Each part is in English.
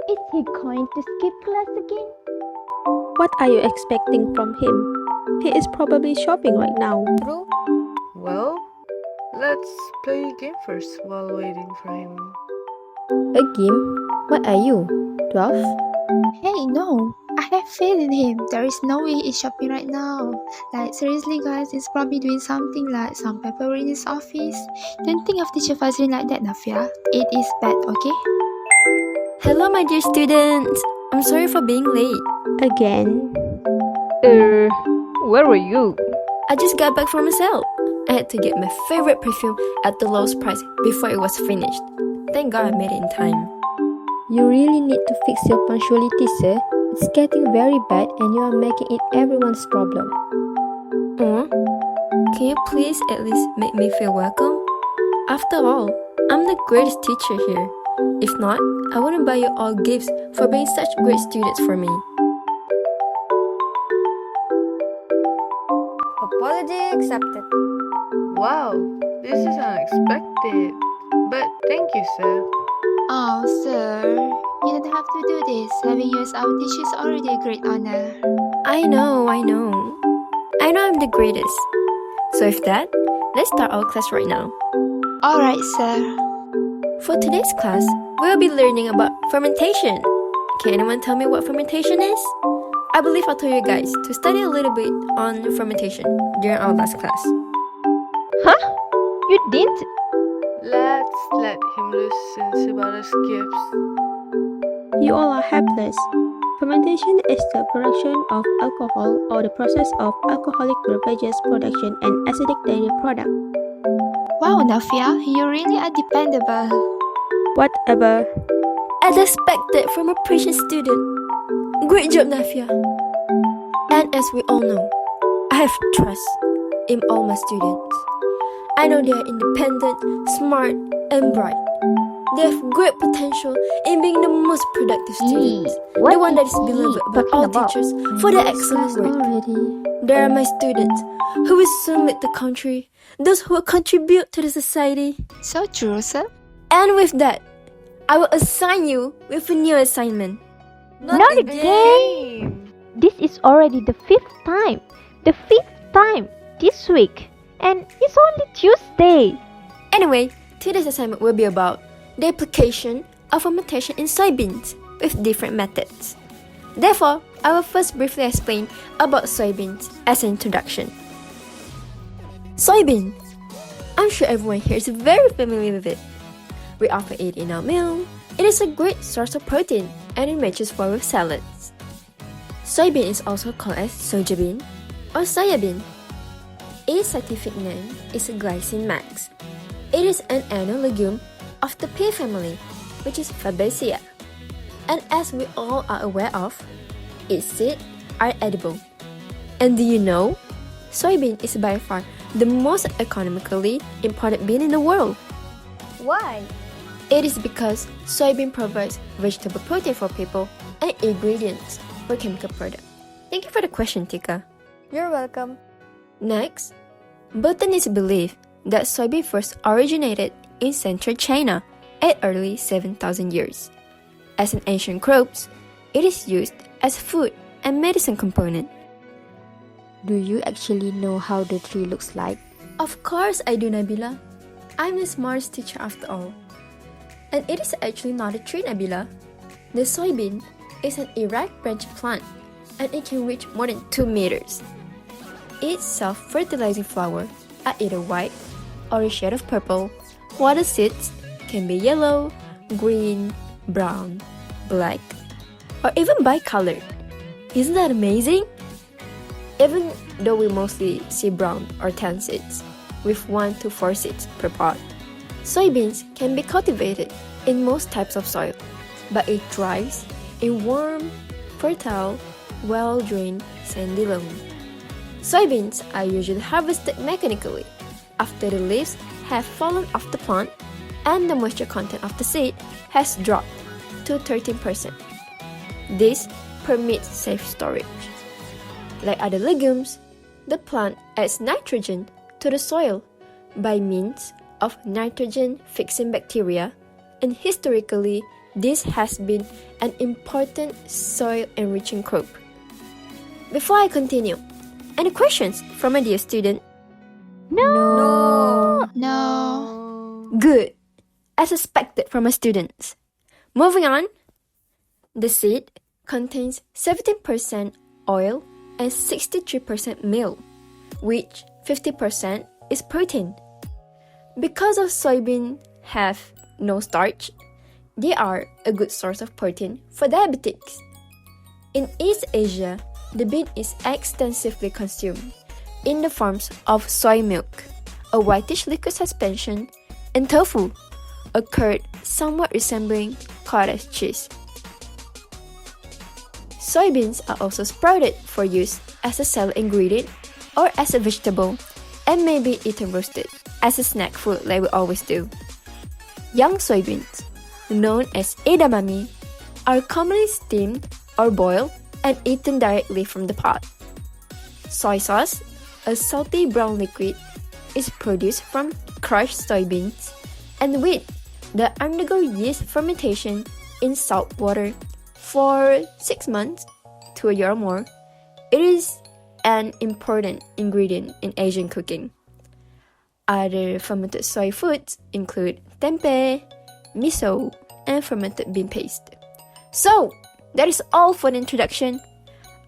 Is he going to skip class again? What are you expecting from him? He is probably shopping right now. True. Well, let's play a game first while waiting for him. A game? What are you? 12? Hey, no. I have faith in him. There is no way he's shopping right now. Like, seriously, guys, he's probably doing something like some paperwork in his office. Don't think of teacher Fazlin like that, Nafia. It is bad, okay? Hello, my dear students. I'm sorry for being late. Again? Where were you? I just got back from a sale. I had to get my favorite perfume at the lowest price before it was finished. Thank God I made it in time. You really need to fix your punctuality, sir. It's getting very bad and you are making it everyone's problem. Can you please at least make me feel welcome? After all, I'm the greatest teacher here. If not, I wouldn't buy you all gifts for being such great students for me. Apology accepted. Wow, this is unexpected. But thank you, sir. Oh, sir. You don't have to do this. Having you as our teacher is already a great honor. I know I'm the greatest. So with that, let's start our class right now. Alright, sir. For today's class, we'll be learning about fermentation. Can anyone tell me what fermentation is? I believe I told you guys to study a little bit on fermentation during our last class. Huh? You didn't? Let's let him loose since about his gifts. You all are helpless. Fermentation is the production of alcohol or the process of alcoholic beverages production and acidic dairy product. Wow, Nafia, you really are dependable. Whatever. As expected from a precious student. Great job, Nafia. And as we all know, I have trust in all my students. I know they are independent, smart, and bright. They have great potential in being the most productive students. The one that is beloved by all teachers for their excellent work. They are my students who will soon lead the country, those who will contribute to the society. So true, sir. And with that, I will assign you with a new assignment. Not again! This is already the fifth time. The fifth time this week. And it's only Tuesday. Anyway, today's assignment will be about the application of fermentation in soybeans with different methods. Therefore, I will first briefly explain about soybeans as an introduction. Soybeans. I'm sure everyone here is very familiar with it. We often eat it in our meal. It is a great source of protein and it matches well with salads. Soybean is also called as sojabean or soya bean. Its scientific name is Glycine max. It is an annual legume of the pea family, which is Fabaceae. And as we all are aware of, its seeds are edible. And do you know? Soybean is by far the most economically imported bean in the world. Why? It is because soybean provides vegetable protein for people and ingredients for chemical products. Thank you for the question, Tika. You're welcome. Next, botanists believe that soybean first originated in central China at early 7,000 years. As an ancient crop, it is used as food and medicine component. Do you actually know how the tree looks like? Of course I do, Nabila. I'm the smartest teacher after all. And it is actually not a tree, Nabila. The soybean is an erect branch plant and it can reach more than 2 meters. Each self-fertilizing flower are either white or a shade of purple, while the seeds can be yellow, green, brown, black, or even bicolored. Isn't that amazing? Even though we mostly see brown or tan seeds, with 1 to 4 seeds per pot, soybeans can be cultivated in most types of soil, but it thrives in warm, fertile, well-drained sandy loam. Soybeans are usually harvested mechanically after the leaves have fallen off the plant and the moisture content of the seed has dropped to 13%. This permits safe storage. Like other legumes, the plant adds nitrogen to the soil by means of nitrogen-fixing bacteria, and historically, this has been an important soil-enriching crop. Before I continue, any questions from a dear student? No. Good, as expected from a student. Moving on, the seed contains 17% oil and 63% meal, which 50% is protein. Because of soybean have no starch, they are a good source of protein for diabetics. In East Asia, the bean is extensively consumed in the forms of soy milk, a whitish liquid suspension, and tofu, a curd somewhat resembling cottage cheese. Soybeans are also sprouted for use as a salad ingredient or as a vegetable, and may be eaten roasted as a snack food like we always do. Young soybeans, known as edamame, are commonly steamed or boiled and eaten directly from the pot. Soy sauce, a salty brown liquid, is produced from crushed soybeans and wheat that undergo yeast fermentation in salt water for 6 months to a year or more. It is an important ingredient in Asian cooking. Other fermented soy foods include tempeh, miso, and fermented bean paste. So, that is all for the introduction.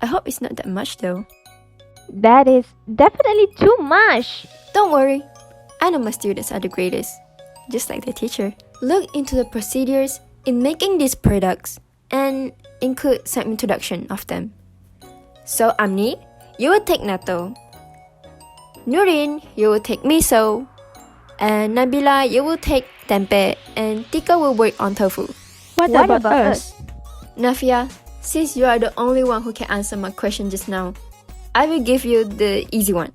I hope it's not that much though. That is definitely too much. Don't worry, I know my students are the greatest, just like their teacher. Look into the procedures in making these products and include some introduction of them. So Amni, you will take natto. Nurin, you will take miso. And Nabila, you will take tempeh. And Tika will work on tofu. What about us? Nafia, since you are the only one who can answer my question just now, I will give you the easy one.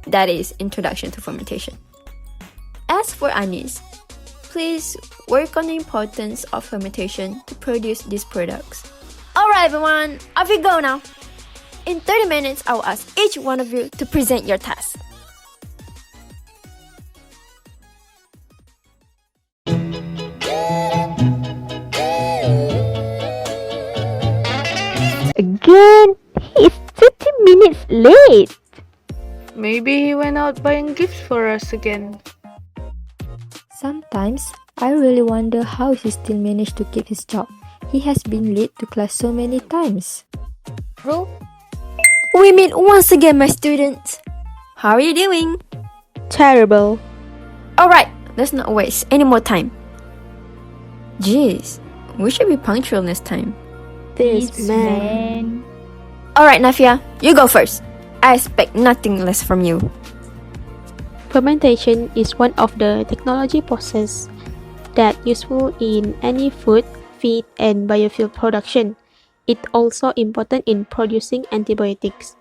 That is Introduction to Fermentation. As for Anis, please work on the importance of fermentation to produce these products. Alright everyone, off you go now. In 30 minutes, I will ask each one of you to present your task. Again, he is 30 minutes late. Maybe he went out buying gifts for us again. Sometimes, I really wonder how he still managed to keep his job. He has been late to class so many times. Bro, We meet once again, my students. How are you doing? Terrible. Alright, let's not waste any more time. Jeez, we should be punctual next time. This man. Alright, Nafia, you go first. I expect nothing less from you. Fermentation is one of the technology process that useful in any food, feed, and biofuel production. It also important in producing antibiotics.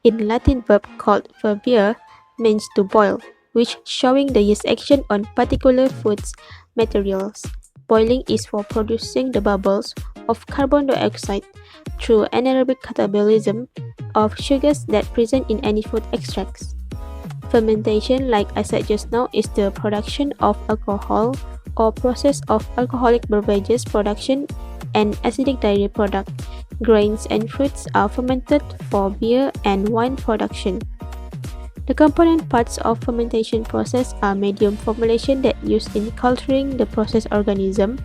In Latin verb called fervere means to boil, which showing the yeast action on particular foods materials. Boiling is for producing the bubbles of carbon dioxide through anaerobic catabolism of sugars that present in any food extracts. Fermentation, like I said just now, is the production of alcohol or process of alcoholic beverages production and acidic dairy product. Grains and fruits are fermented for beer and wine production. The component parts of fermentation process are medium formulation that used in culturing the process organism,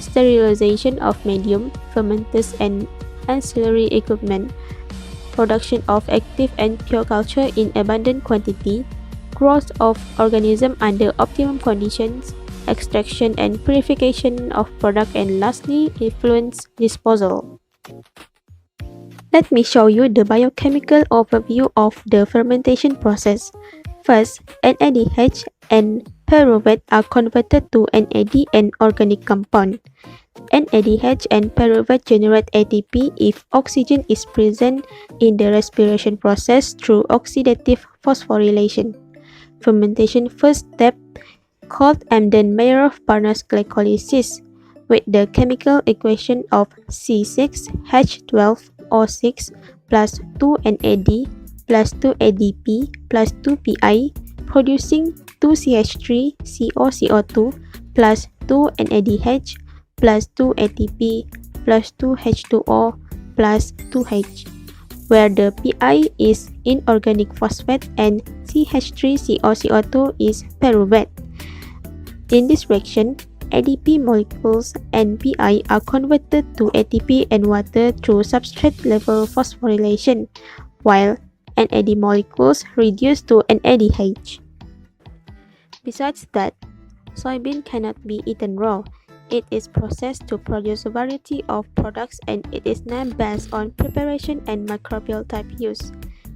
sterilization of medium, fermenters and ancillary equipment, production of active and pure culture in abundant quantity, growth of organism under optimum conditions, extraction and purification of product, and lastly, effluent disposal. Let me show you the biochemical overview of the fermentation process. First, NADH and pyruvate are converted to NAD, an organic compound. NADH and pyruvate generate ATP if oxygen is present in the respiration process through oxidative phosphorylation. Fermentation first step called Embden-Meyerhof-Barnes glycolysis with the chemical equation of C6H12O6 plus 2NAD plus 2ADP plus 2PI producing 2CH3COCO2 plus 2NADH plus 2ATP plus 2H2O plus 2H, where the PI is inorganic phosphate and CH3COCO2 is pyruvate. In this reaction, ADP molecules and PI are converted to ATP and water through substrate-level phosphorylation, while NAD molecules reduce to NADH. Besides that, soybean cannot be eaten raw. It is processed to produce a variety of products and it is named based on preparation and microbial type use.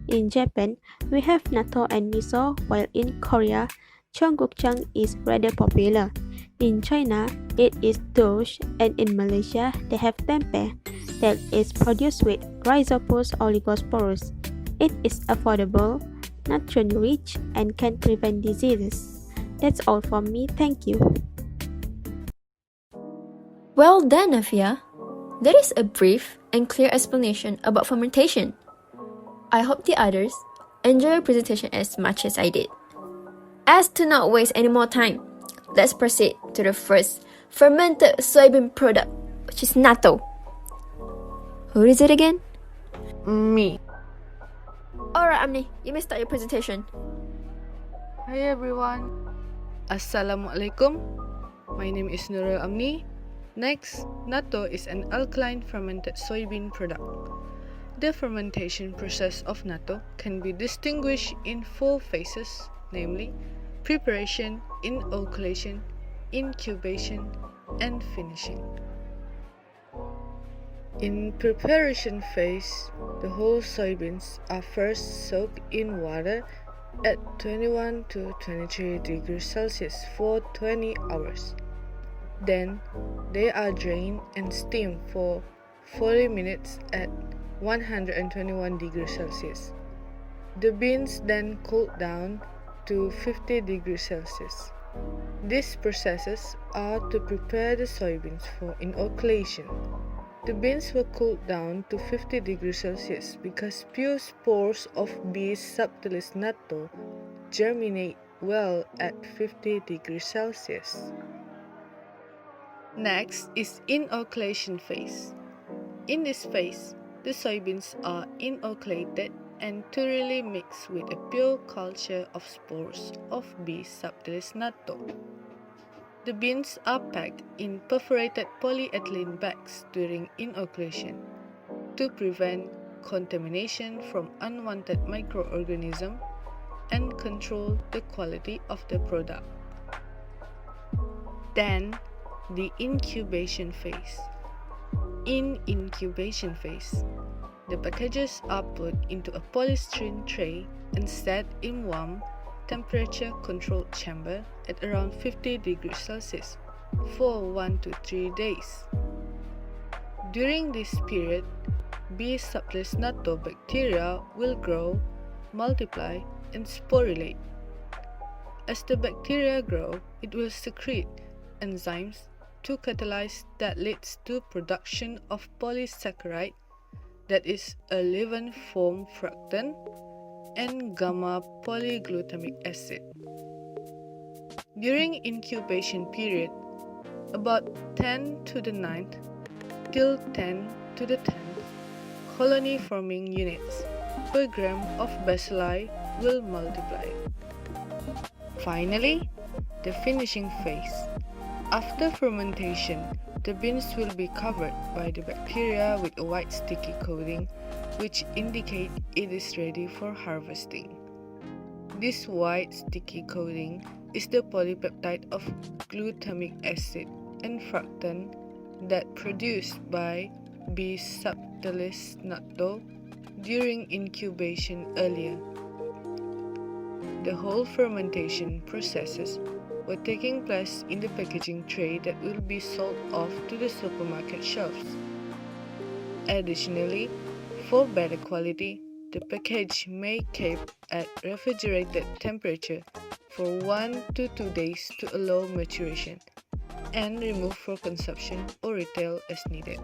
In Japan, we have natto and miso, while in Korea, cheonggukjeong is rather popular. In China, it is dosh, and in Malaysia, they have tempeh that is produced with Rhizopus oligosporus. It is affordable, nutrient-rich, and can prevent diseases. That's all from me, thank you. Well done, Afia. That is a brief and clear explanation about fermentation. I hope the others enjoy your presentation as much as I did. As to not waste any more time, let's proceed to the first fermented soybean product, which is natto. Who is it again? Me. Alright, Amni, you may start your presentation. Hi everyone. Assalamualaikum. My name is Nurul Amni. Next, natto is an alkaline fermented soybean product. The fermentation process of natto can be distinguished in 4 phases, namely preparation, inoculation, incubation, and finishing. In preparation phase, the whole soybeans are first soaked in water at 21 to 23 degrees Celsius for 20 hours. Then, they are drained and steamed for 40 minutes at 121 degrees Celsius. The beans then cooled down to 50 degrees Celsius. These processes are to prepare the soybeans for inoculation. The beans were cooled down to 50 degrees Celsius because pure spores of B. subtilis natto germinate well at 50 degrees Celsius. Next is inoculation phase. In this phase, the soybeans are inoculated and thoroughly mixed with a pure culture of spores of B. subtilis natto. The beans are packed in perforated polyethylene bags during inoculation to prevent contamination from unwanted microorganisms and control the quality of the product. Then, the incubation phase. In incubation phase, the packages are put into a polystyrene tray and set in warm, temperature-controlled chamber at around 50 degrees Celsius for 1 to 3 days. During this period, B. subtilis natto bacteria will grow, multiply, and sporulate. As the bacteria grow, it will secrete enzymes to catalyze that leads to production of polysaccharide, that is a leaven form fructan, and gamma polyglutamic acid. During incubation period, about 10 to the 9th till 10 to the 10th colony forming units per gram of bacilli will multiply. Finally, the finishing phase. After fermentation, the beans will be covered by the bacteria with a white sticky coating which indicate it is ready for harvesting. This white sticky coating is the polypeptide of glutamic acid and fructan that produced by B. subtilis natto during incubation earlier. The whole fermentation processes were taking place in the packaging tray that will be sold off to the supermarket shelves. Additionally, for better quality, the package may kept at refrigerated temperature for 1 to 2 days to allow maturation, and removed for consumption or retail as needed.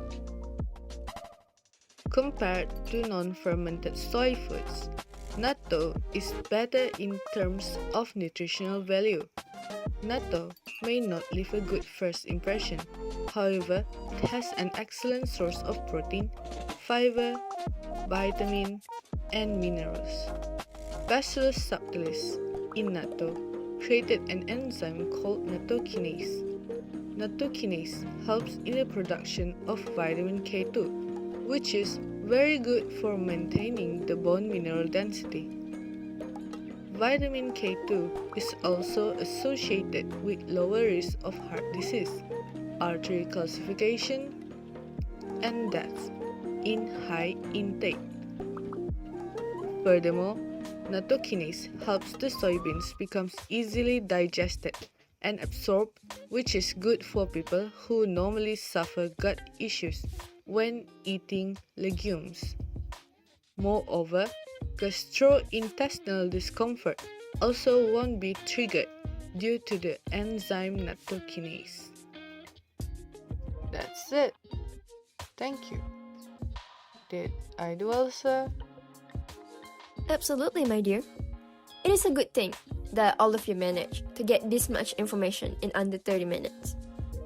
Compared to non-fermented soy foods, natto is better in terms of nutritional value. Natto may not leave a good first impression, however, it has an excellent source of protein, fiber, vitamin, and minerals. Bacillus subtilis in natto created an enzyme called nattokinase. Nattokinase helps in the production of vitamin K2, which is very good for maintaining the bone mineral density. Vitamin K2 is also associated with lower risk of heart disease, artery calcification, and death in high intake. Furthermore, nattokinase helps the soybeans become easily digested and absorbed, which is good for people who normally suffer gut issues when eating legumes. Moreover, gastrointestinal discomfort also won't be triggered due to the enzyme nattokinase. That's it. Thank you. Did I do well, sir? Absolutely, my dear. It is a good thing that all of you managed to get this much information in under 30 minutes.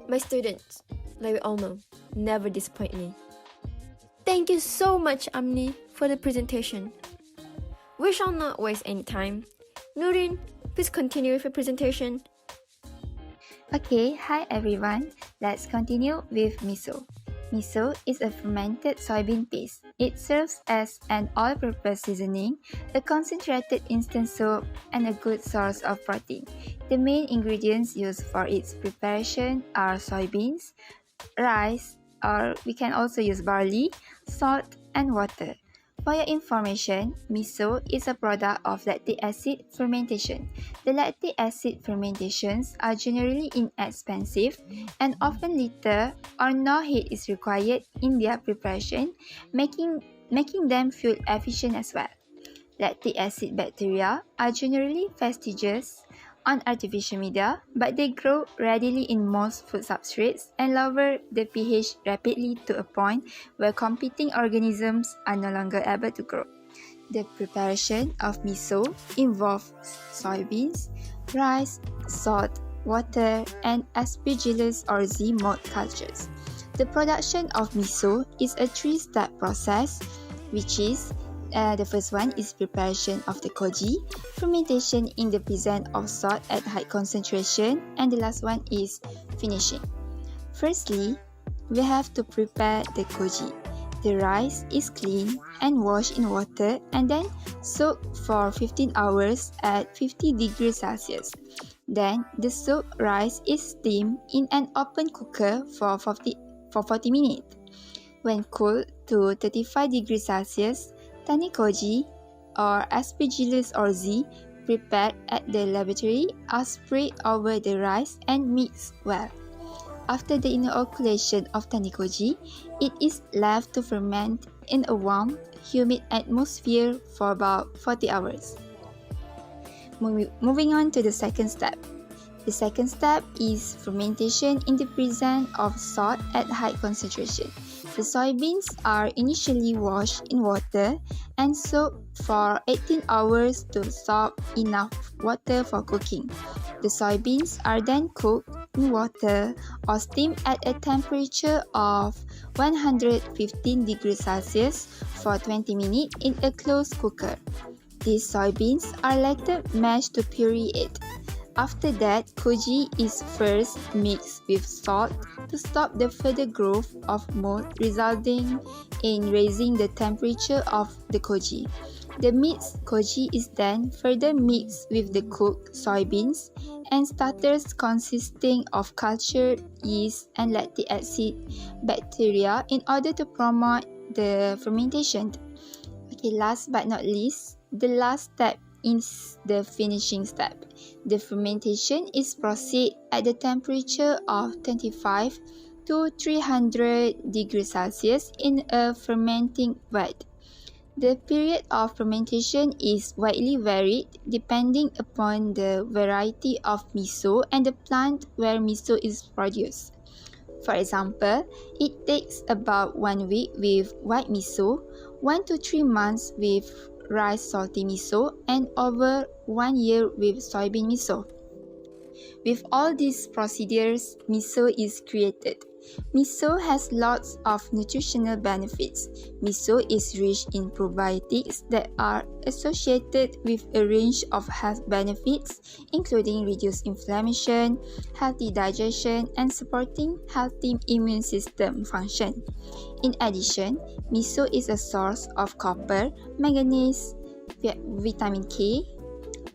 My students, like we all know, never disappoint me. Thank you so much, Amni, for the presentation. We shall not waste any time. Nurin, please continue with your presentation. Okay, hi everyone. Let's continue with miso. Miso is a fermented soybean paste. It serves as an all-purpose seasoning, a concentrated instant soup, and a good source of protein. The main ingredients used for its preparation are soybeans, rice, or we can also use barley, salt, and water. For your information, miso is a product of lactic acid fermentation. The lactic acid fermentations are generally inexpensive and often little or no heat is required in their preparation, making them fuel efficient as well. Lactic acid bacteria are generally fastidious on artificial media, but they grow readily in most food substrates and lower the pH rapidly to a point where competing organisms are no longer able to grow. The preparation of miso involves soybeans, rice, salt, water, and aspergillus or Z mold cultures. The production of miso is a three-step process, which is the first one is preparation of the koji, fermentation in the presence of salt at high concentration, and the last one is finishing. Firstly, we have to prepare the koji. The rice is cleaned and washed in water and then soaked for 15 hours at 50 degrees Celsius. Then, the soaked rice is steamed in an open cooker for 40 minutes. When cooled to 35 degrees Celsius, Tanikoji or aspergillus or Z prepared at the laboratory are sprayed over the rice and mixed well. After the inoculation of tanikoji, it is left to ferment in a warm, humid atmosphere for about 40 hours. Moving on to the second step. The second step is fermentation in the presence of salt at high concentration. The soybeans are initially washed in water and soaked for 18 hours to absorb enough water for cooking. The soybeans are then cooked in water or steamed at a temperature of 115 degrees Celsius for 20 minutes in a closed cooker. These soybeans are later mashed to puree it. After that, koji is first mixed with salt to stop the further growth of mold, resulting in raising the temperature of the koji. The mixed koji is then further mixed with the cooked soybeans and starters consisting of cultured yeast and lactic acid bacteria in order to promote the fermentation. Okay, last but not least, the last step is the finishing step. The fermentation is proceed at the temperature of 25 to 300 degrees Celsius in a fermenting vat. The period of fermentation is widely varied depending upon the variety of miso and the plant where miso is produced. For example, it takes about 1 week with white miso, 1 to 3 months with rice salty miso, and over 1 year with soybean miso. With all these procedures, miso is created. Miso has lots of nutritional benefits. Miso is rich in probiotics that are associated with a range of health benefits, including reduced inflammation, healthy digestion, and supporting healthy immune system function. In addition, miso is a source of copper, manganese, vitamin K,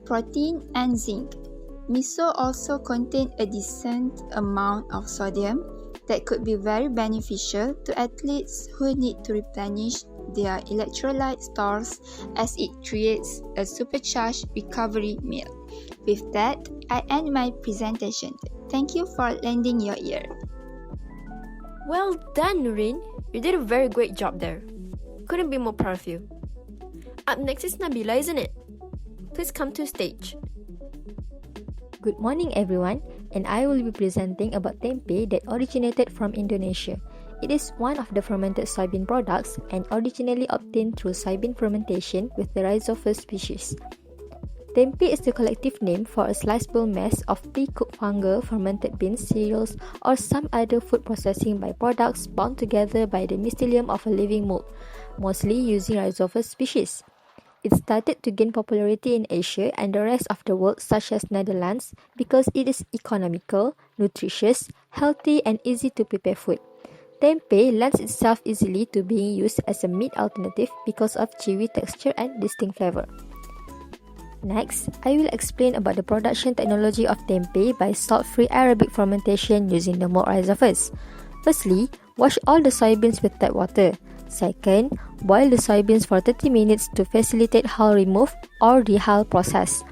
protein, and zinc. Miso also contains a decent amount of sodium that could be very beneficial to athletes who need to replenish their electrolyte stores as it creates a supercharged recovery meal. With that, I end my presentation. Thank you for lending your ear. Well done, Nurin. You did a very great job there. Couldn't be more proud of you. Up next is Nabila, isn't it? Please come to stage. Good morning everyone, and I will be presenting about tempeh that originated from Indonesia. It is one of the fermented soybean products and originally obtained through soybean fermentation with the Rhizophus species. Tempeh is the collective name for a sliceable mass of pre-cooked fungal fermented beans, cereals, or some other food processing byproducts bound together by the mycelium of a living mold, mostly using Rhizophus species. It started to gain popularity in Asia and the rest of the world, such as Netherlands, because it is economical, nutritious, healthy, and easy to prepare food. Tempeh lends itself easily to being used as a meat alternative because of chewy texture and distinct flavor. Next, I will explain about the production technology of tempeh by salt-free aerobic fermentation using the mold Rhizophus. Firstly, wash all the soybeans with tap water. Second, boil the soybeans for 30 minutes to facilitate hull remove or dehull process.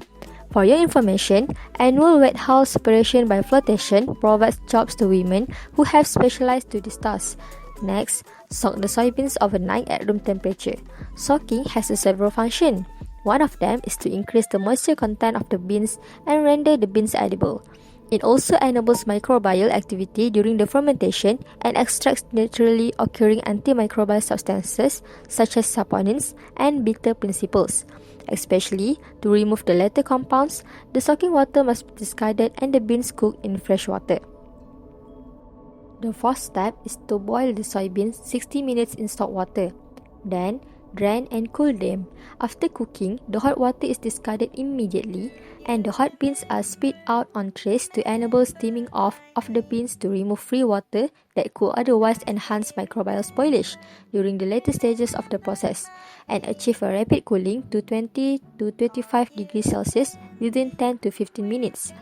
For your information, annual wet hull separation by flotation provides jobs to women who have specialized to this task. Next, soak the soybeans overnight at room temperature. Soaking has several functions. One of them is to increase the moisture content of the beans and render the beans edible. It also enables microbial activity during the fermentation and extracts naturally occurring antimicrobial substances such as saponins and bitter principles. Especially to remove the latter compounds, the soaking water must be discarded and the beans cooked in fresh water. The fourth step is to boil the soybeans 60 minutes in salt water. Then, drain and cool them. After cooking, the hot water is discarded immediately and the hot beans are spit out on trays to enable steaming off of the beans to remove free water that could otherwise enhance microbial spoilage during the later stages of the process and achieve a rapid cooling to 20 to 25 degrees Celsius within 10 to 15 minutes.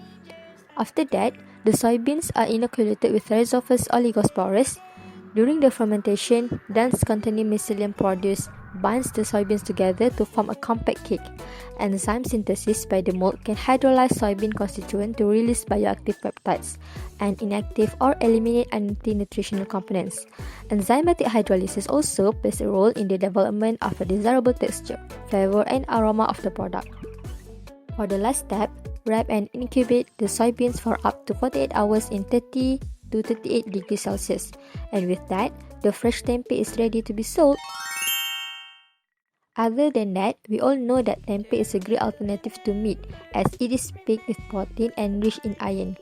After that, the soybeans are inoculated with Rhizophus oligosporus. During the fermentation, dense containing mycelium produced binds the soybeans together to form a compact cake. Enzyme synthesis by the mold can hydrolyze soybean constituent to release bioactive peptides and inactive or eliminate anti-nutritional components. Enzymatic hydrolysis also plays a role in the development of a desirable texture, flavor, and aroma of the product. For the last step, wrap and incubate the soybeans for up to 48 hours in 30 to 38 degrees Celsius. And with that, the fresh tempeh is ready to be sold. Other than that, we all know that tempeh is a great alternative to meat as it is packed with protein and rich in iron.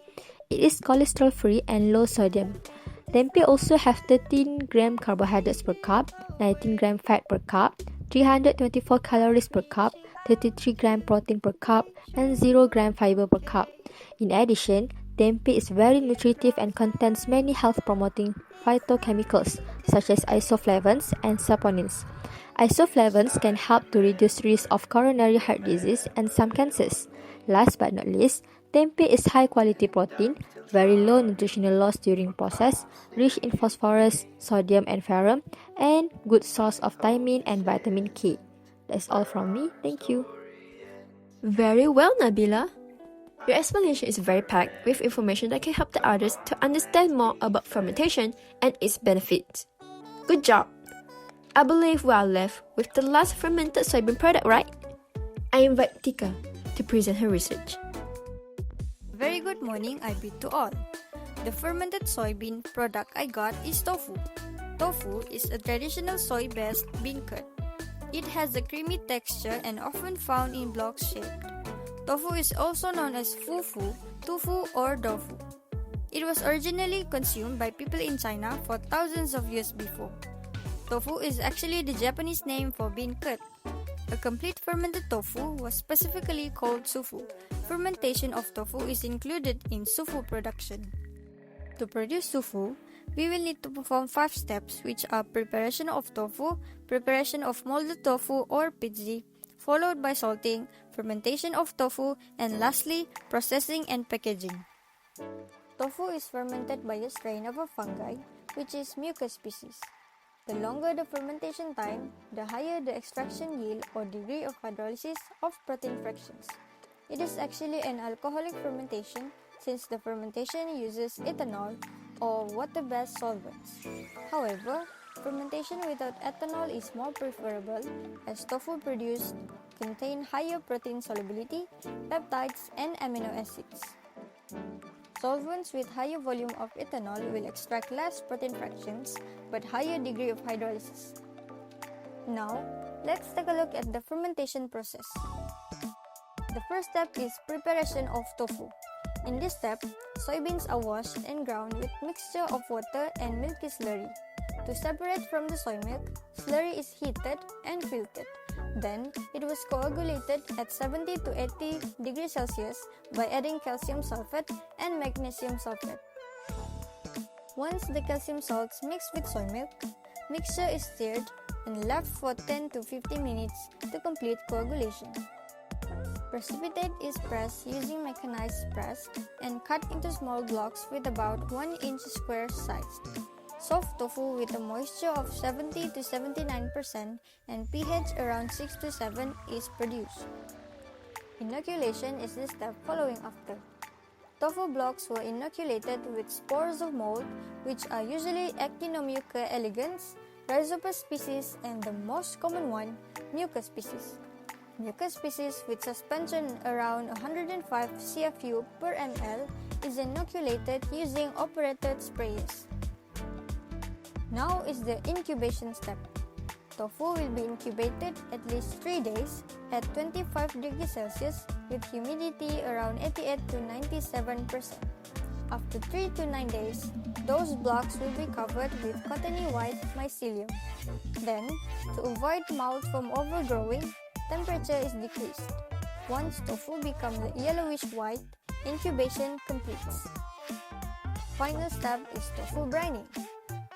It is cholesterol free and low sodium. Tempeh also have 13 gram carbohydrates per cup, 19 gram fat per cup, 324 calories per cup, 33 gram protein per cup, and 0 gram fiber per cup. In addition, tempeh is very nutritive and contains many health-promoting phytochemicals such as isoflavones and saponins. Isoflavones can help to reduce risk of coronary heart disease and some cancers. Last but not least, tempeh is high-quality protein, very low nutritional loss during process, rich in phosphorus, sodium and ferrum, and good source of thiamine and vitamin K. That's all from me. Thank you. Very well, Nabila. Your explanation is very packed with information that can help the others to understand more about fermentation and its benefits. Good job! I believe we are left with the last fermented soybean product, right? I invite Tika to present her research. Very good morning, I bid to all. The fermented soybean product I got is tofu. Tofu is a traditional soy-based bean curd. It has a creamy texture and often found in blocks shaped. Tofu is also known as fufu, tofu, or tofu. It was originally consumed by people in China for thousands of years before. Tofu is actually the Japanese name for bean curd. A complete fermented tofu was specifically called sufu. Fermentation of tofu is included in sufu production. To produce sufu, we will need to perform 5 steps, which are preparation of tofu, preparation of molded tofu or pizzi, followed by salting, fermentation of tofu, and lastly, processing and packaging. Tofu is fermented by a strain of a fungi, which is mucus species. The longer the fermentation time, the higher the extraction yield or degree of hydrolysis of protein fractions. It is actually an alcoholic fermentation since the fermentation uses ethanol or water-based solvents. However, fermentation without ethanol is more preferable as tofu produced contain higher protein solubility, peptides, and amino acids. Solvents with higher volume of ethanol will extract less protein fractions but higher degree of hydrolysis. Now, let's take a look at the fermentation process. The first step is preparation of tofu. In this step, soybeans are washed and ground with mixture of water and milky slurry. To separate from the soy milk, slurry is heated and filtered. Then, it was coagulated at 70 to 80 degrees Celsius by adding calcium sulfate and magnesium sulfate. Once the calcium salts mix with soy milk, mixture is stirred and left for 10 to 15 minutes to complete coagulation. Precipitate is pressed using mechanized press and cut into small blocks with about 1 inch square size. Soft tofu with a moisture of 70 to 79% and pH around 6 to 7 is produced. Inoculation is the step following after. Tofu blocks were inoculated with spores of mold, which are usually Actinomyces elegans, Rhizopus species, and the most common one, Mucus species. Mucus species with suspension around 105 CFU per ml is inoculated using operated sprayers. Now is the incubation step. Tofu will be incubated at least 3 days at 25 degrees Celsius with humidity around 88 to 97%. After 3 to 9 days, those blocks will be covered with cottony white mycelium. Then, to avoid mold from overgrowing, temperature is decreased. Once tofu becomes yellowish white, incubation completes. Final step is tofu brining.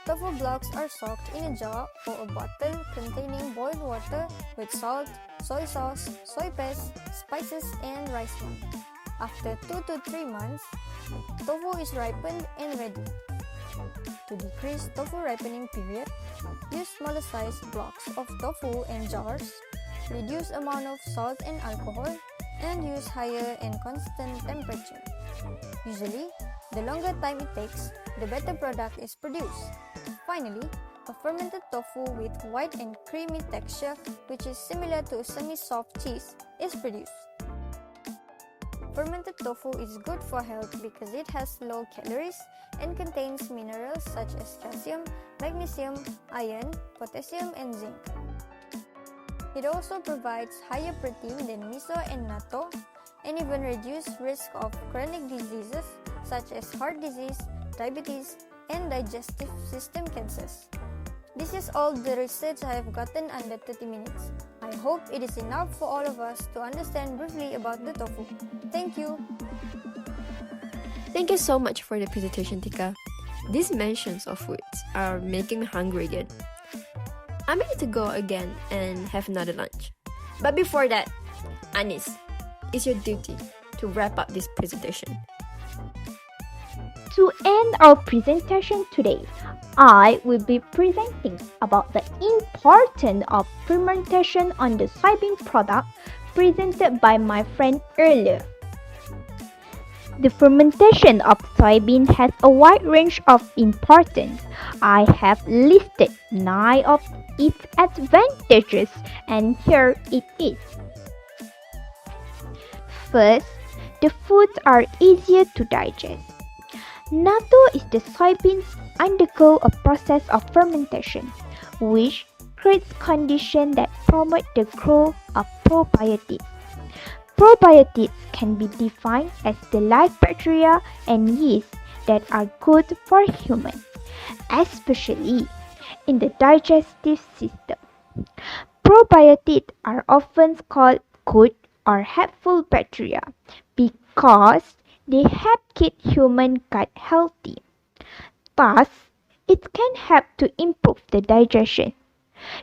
Tofu blocks are soaked in a jar or a bottle containing boiled water with salt, soy sauce, soy paste, spices, and rice wine. After 2 to 3 months, tofu is ripened and ready. To decrease tofu ripening period, use smaller sized blocks of tofu in jars, reduce amount of salt and alcohol, and use higher and constant temperature. Usually, the longer time it takes, the better product is produced. Finally, a fermented tofu with white and creamy texture, which is similar to a semi-soft cheese, is produced. Fermented tofu is good for health because it has low calories and contains minerals such as calcium, magnesium, iron, potassium, and zinc. It also provides higher protein than miso and natto, and even reduce risk of chronic diseases such as heart disease, diabetes, and digestive system cancers. This is all the research I have gotten under 30 minutes. I hope it is enough for all of us to understand briefly about the tofu. Thank you. Thank you so much for the presentation, Tika. These mentions of foods are making me hungry again. I'm ready to go again and have another lunch. But before that, Anis, it's your duty to wrap up this presentation. To end our presentation today, I will be presenting about the importance of fermentation on the soybean product presented by my friend earlier. The fermentation of soybean has a wide range of importance. I have listed 9 of its advantages, and here it is. First, the foods are easier to digest. Natto is the soybeans undergo a process of fermentation, which creates conditions that promote the growth of probiotics. Probiotics can be defined as the live bacteria and yeast that are good for humans, especially in the digestive system. Probiotics are often called good or helpful bacteria because they help keep human gut healthy. Thus, it can help to improve the digestion.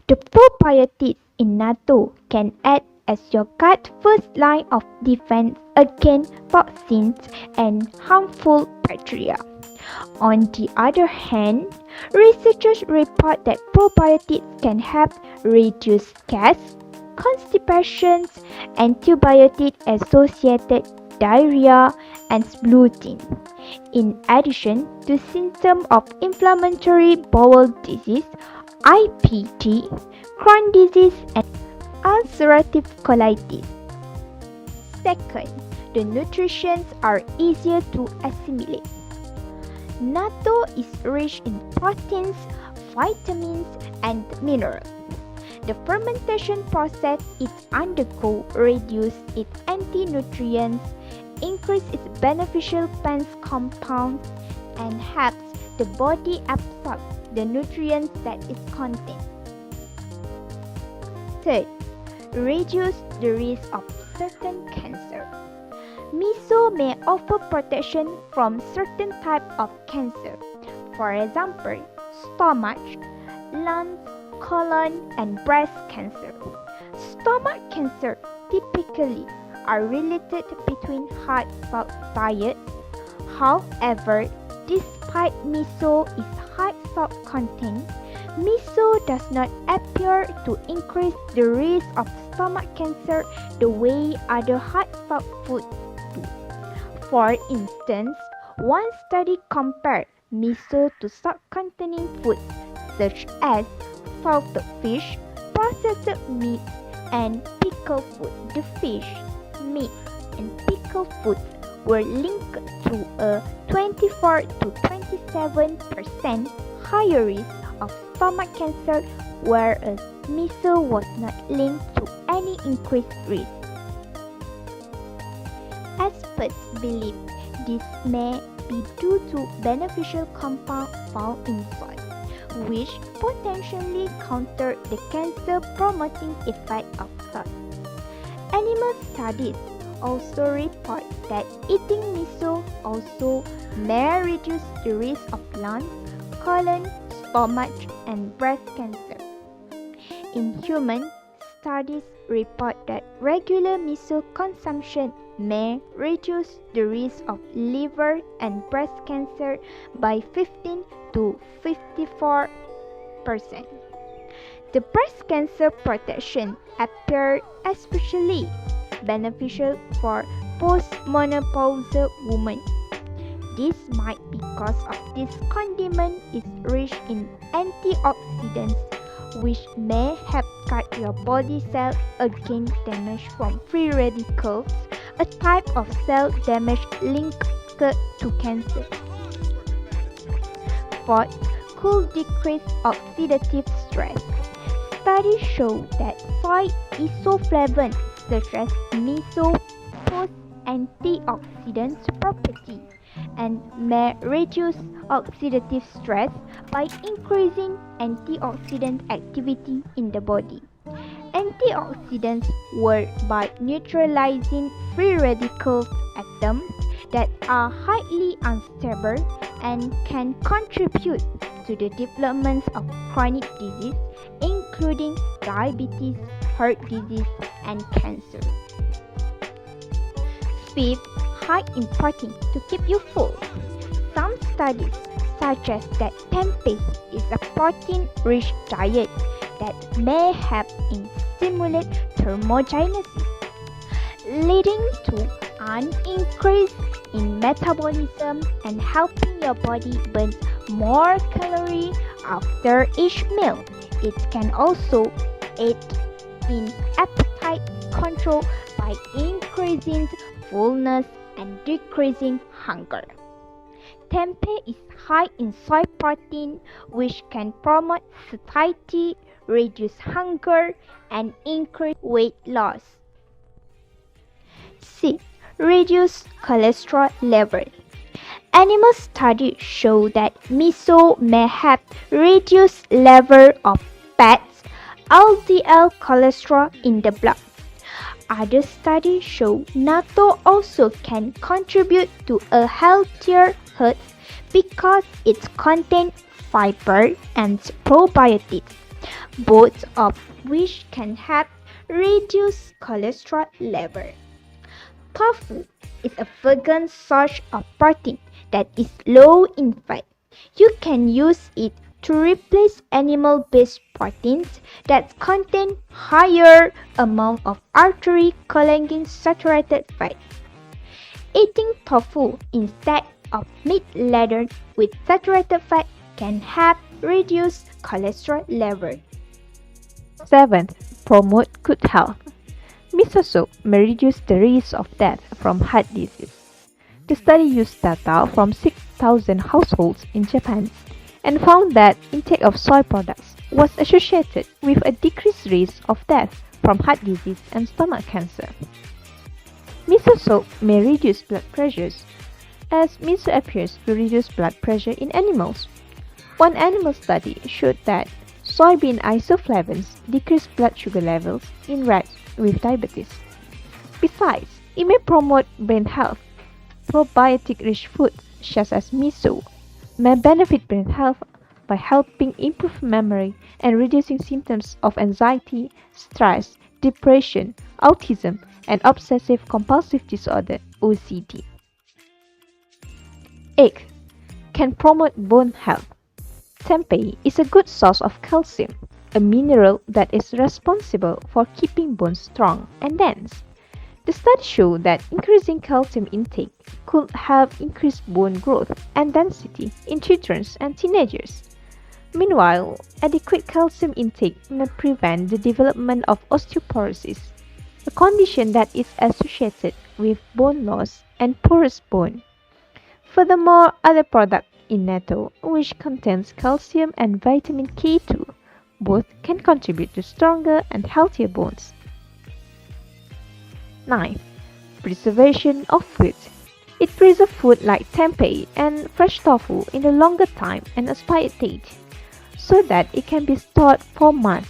The probiotics in natto can act as your gut's first line of defense against toxins and harmful bacteria. On the other hand, researchers report that probiotics can help reduce gas, constipation, antibiotic-associated diarrhea, and bloating. In addition to symptoms of inflammatory bowel disease, IBD, Crohn's disease, and ulcerative colitis. Second, the nutrients are easier to assimilate. Natto is rich in proteins, vitamins, and minerals. The fermentation process it undergoes reduces its anti-nutrients, increases its beneficial plant compounds, and helps the body absorb the nutrients that it contains. Third, reduce the risk of certain cancer. Miso may offer protection from certain types of cancer, for example, stomach, lung, colon, and breast cancer. Stomach cancer typically are related between high salt diet. However, despite miso is high salt content, miso does not appear to increase the risk of stomach cancer the way other high salt foods do. For instance, one study compared miso to salt-containing foods such as salted fish, processed meat, and pickled food. The fish, meat, and pickled foods were linked to a 24 to 27% higher risk of stomach cancer, whereas miso was not linked to any increased risk. Experts believe this may be due to beneficial compounds found in soy, which potentially counter the cancer-promoting effect of salt. Animal studies also report that eating miso also may reduce the risk of lung, colon, stomach, and breast cancer. In humans, studies report that regular miso consumption may reduce the risk of liver and breast cancer by 15 to 54%. The breast cancer protection appeared especially beneficial for postmenopausal women. This might be because of this condiment is rich in antioxidants, which may help guard your body cells against damage from free radicals, a type of cell damage linked to cancer. Fourth, could decrease oxidative stress. Studies show that soy isoflavones such as miso possess antioxidant properties and may reduce oxidative stress by increasing antioxidant activity in the body. Antioxidants work by neutralizing free radical atoms that are highly unstable and can contribute to the development of chronic disease, including diabetes, heart disease, and cancer. Fifth, high in protein to keep you full. Some studies suggest that tempeh is a protein-rich diet that may help in stimulate thermogenesis, leading to an increase in metabolism and helping your body burn more calories after each meal. It can also aid in appetite control by increasing fullness and decreasing hunger. Tempeh is high in soy protein, which can promote satiety, reduce hunger, and increase weight loss. 6. Reduce cholesterol level. Animal studies show that miso may help reduce level of fats, LDL cholesterol in the blood. Other studies show natto also can contribute to a healthier heart because it contains fiber and probiotics, both of which can help reduce cholesterol level. Tofu is a vegan source of protein that is low in fat. You can use it to replace animal-based proteins that contain higher amount of artery collagen saturated fat. Eating tofu instead of meat laden with saturated fat can help reduce cholesterol level. 7th, promote good health. Miso soup may reduce the risk of death from heart disease. The study used data from 6,000 households in Japan and found that intake of soy products was associated with a decreased risk of death from heart disease and stomach cancer. Miso soup may reduce blood pressures, as miso appears to reduce blood pressure in animals. One animal study showed that soybean isoflavones decrease blood sugar levels in rats with diabetes. Besides, it may promote brain health. Probiotic-rich foods such as miso may benefit brain health by helping improve memory and reducing symptoms of anxiety, stress, depression, autism, and obsessive compulsive disorder (OCD). 8. Can promote bone health. Tempeh is a good source of calcium, a mineral that is responsible for keeping bones strong and dense. The study showed that increasing calcium intake could help increase bone growth and density in children and teenagers. Meanwhile, adequate calcium intake may prevent the development of osteoporosis, a condition that is associated with bone loss and porous bone. Furthermore, other products in natto, which contains calcium and vitamin K2, both can contribute to stronger and healthier bones. 9. Preservation of food. It preserves food like tempeh and fresh tofu in a longer time and expired date, so that it can be stored for months,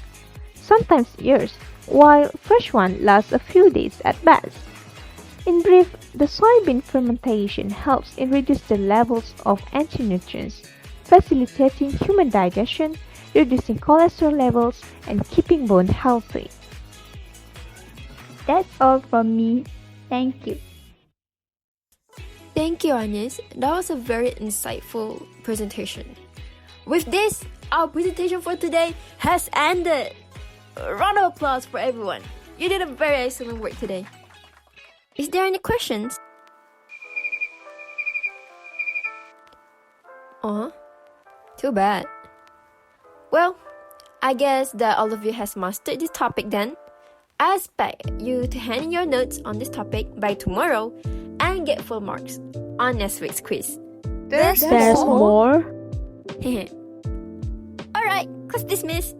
sometimes years, while fresh one lasts a few days at best. In brief, the soybean fermentation helps in reduce the levels of anti-nutrients, facilitating human digestion, reducing cholesterol levels, and keeping bone healthy. That's all from me. Thank you. Thank you, Agnes. That was a very insightful presentation. With this, our presentation for today has ended. A round of applause for everyone. You did a very excellent work today. Is there any questions? Too bad. Well, I guess that all of you has mastered this topic then. I expect you to hand in your notes on this topic by tomorrow and get full marks on next week's quiz. There's more. Alright, class dismissed.